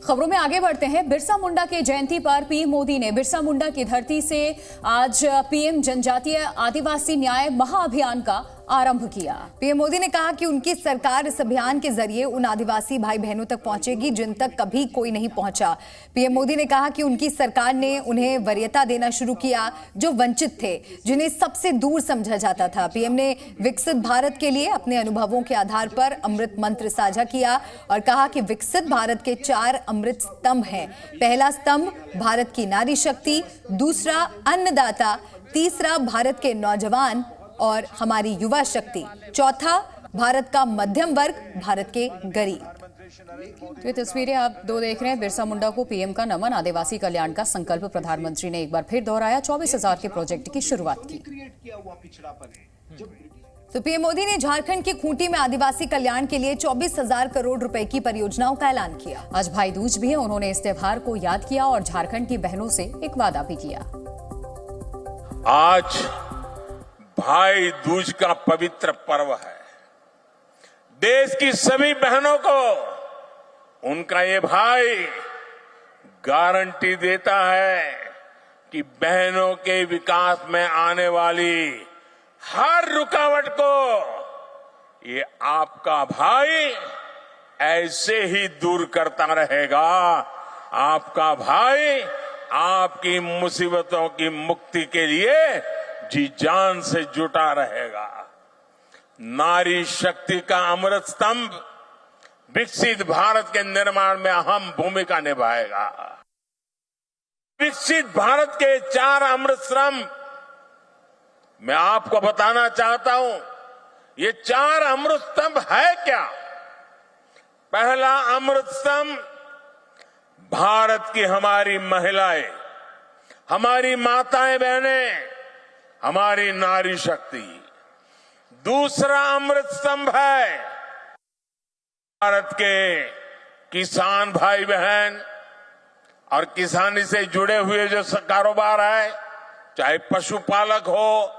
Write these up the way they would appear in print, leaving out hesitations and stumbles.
खबरों में आगे बढ़ते हैं। बिरसा मुंडा के जयंती पर पीएम मोदी ने बिरसा मुंडा की धरती से आज पीएम जनजातीय आदिवासी न्याय महाअभियान का आरंभ किया। पीएम मोदी ने कहा कि उनकी सरकार इस अभियान के जरिए उन आदिवासी भाई बहनों तक पहुंचेगी जिन तक कभी कोई नहीं पहुंचा। पीएम मोदी ने कहा कि उनकी सरकार ने उन्हें वरीयता देना शुरू किया जो वंचित थे, जिन्हें सबसे दूर समझा जाता था। पीएम ने विकसित भारत के लिए अपने अनुभवों के आधार पर अमृत मंत्र साझा किया और कहा कि विकसित भारत के 4 अमृत स्तंभ हैं। पहला स्तंभ भारत की नारी शक्ति, दूसरा अन्नदाता, तीसरा भारत के नौजवान और हमारी युवा शक्ति, चौथा भारत का मध्यम वर्ग, भारत के गरीब। तो ये तस्वीरें आप दो देख रहे हैं। बिरसा मुंडा को पीएम का नमन, आदिवासी कल्याण का संकल्प प्रधानमंत्री ने एक बार फिर दोहराया। 24,000 के प्रोजेक्ट की शुरुआत की। तो पीएम मोदी ने झारखंड के खूंटी में आदिवासी कल्याण के लिए 24,000 करोड़ रुपए की परियोजनाओं का ऐलान किया। आज भाई दूज भी है, उन्होंने इस त्योहार को याद किया और झारखंड की बहनों से एक वादा भी किया। आज भाई दूज का पवित्र पर्व है। देश की सभी बहनों को उनका ये भाई गारंटी देता है कि बहनों के विकास में आने वाली हर रुकावट को ये आपका भाई ऐसे ही दूर करता रहेगा। आपका भाई आपकी मुसीबतों की मुक्ति के लिए जी जान से जुटा रहेगा। नारी शक्ति का अमृत स्तंभ विकसित भारत के निर्माण में अहम भूमिका निभाएगा। विकसित भारत के 4 अमृत स्तंभ मैं आपको बताना चाहता हूं। ये 4 अमृत स्तंभ है क्या? पहला अमृत स्तंभ भारत की हमारी महिलाएं, हमारी माताएं बहनें, हमारी नारी शक्ति। दूसरा अमृत स्तंभ है भारत के किसान भाई बहन और किसानी से जुड़े हुए जो कारोबार है, चाहे पशुपालक हो,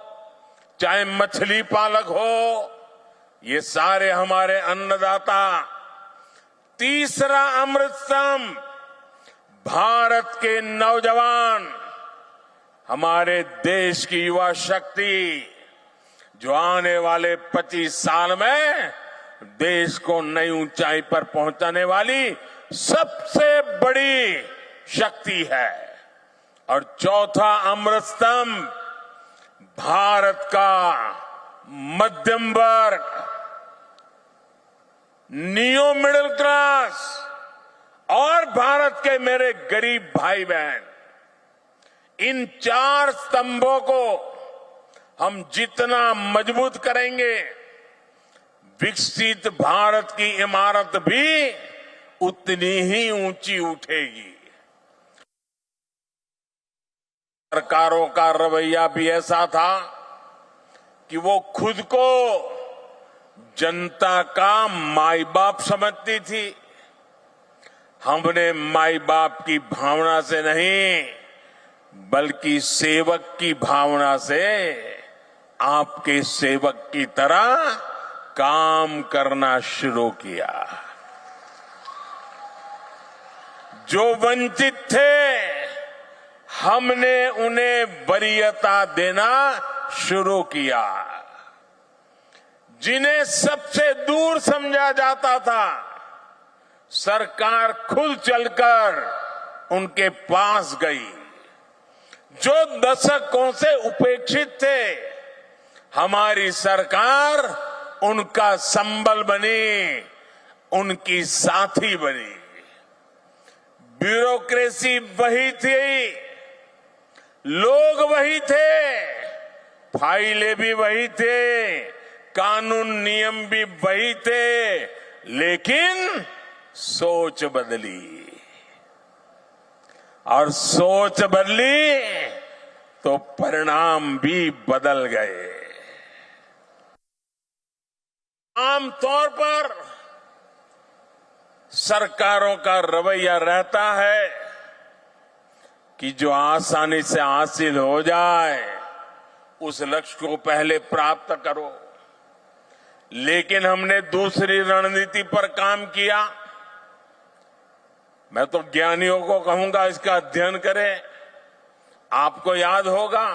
चाहे मछली पालक हो, ये सारे हमारे अन्नदाता। तीसरा अमृत स्तंभ भारत के नौजवान, हमारे देश की युवा शक्ति, जो आने वाले 25 साल में देश को नई ऊंचाई पर पहुंचाने वाली सबसे बड़ी शक्ति है। और चौथा अमृत स्तंभ भारत का मध्यम वर्ग, नियो मिडिल क्लास और भारत के मेरे गरीब भाई बहन। इन 4 स्तंभों को हम जितना मजबूत करेंगे, विकसित भारत की इमारत भी उतनी ही ऊंची उठेगी। सरकारों का रवैया भी ऐसा था कि वो खुद को जनता का माई बाप समझती थी। हमने माई बाप की भावना से नहीं, बल्कि सेवक की भावना से आपके सेवक की तरह काम करना शुरू किया। जो वंचित थे, हमने उन्हें वरीयता देना शुरू किया। जिन्हें सबसे दूर समझा जाता था, सरकार खुद चलकर उनके पास गई। जो दशकों से उपेक्षित थे, हमारी सरकार उनका संबल बनी, उनकी साथी बनी। ब्यूरोक्रेसी वही थी, लोग वही थे, फाइलें भी वही थे, कानून नियम भी वही थे, लेकिन सोच बदली। और सोच बदली तो परिणाम भी बदल गए। आमतौर पर सरकारों का रवैया रहता है कि जो आसानी से हासिल हो जाए उस लक्ष्य को पहले प्राप्त करो। लेकिन हमने दूसरी रणनीति पर काम किया। मैं तो ज्ञानियों को कहूंगा इसका अध्ययन करें। आपको याद होगा,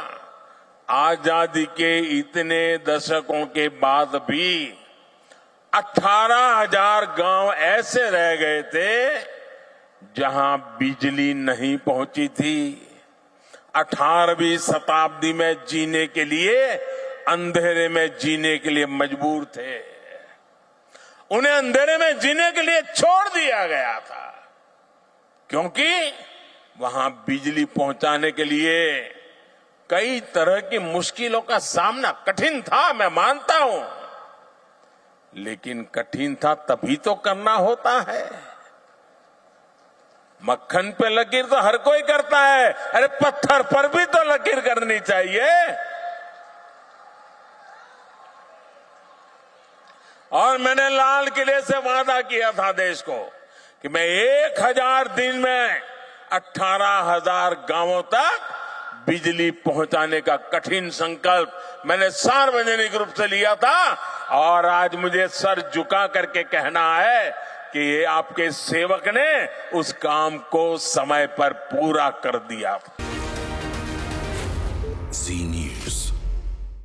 आजादी के इतने दशकों के बाद भी 18,000 गांव ऐसे रह गए थे जहां बिजली नहीं पहुंची थी। 18वीं शताब्दी में जीने के लिए, अंधेरे में जीने के लिए मजबूर थे। उन्हें अंधेरे में जीने के लिए छोड़ दिया गया था, क्योंकि वहां बिजली पहुंचाने के लिए कई तरह की मुश्किलों का सामना कठिन था, मैं मानता हूं, लेकिन कठिन था तभी तो करना होता है। मक्खन पे लकीर तो हर कोई करता है, अरे पत्थर पर भी तो लकीर करनी चाहिए। और मैंने लाल किले से वादा किया था देश को कि मैं 1000 दिन में 18,000 गांवों तक बिजली पहुंचाने का कठिन संकल्प मैंने सार्वजनिक रूप से लिया था। और आज मुझे सर झुका करके कहना है कि ये आपके सेवक ने उस काम को समय पर पूरा कर दिया।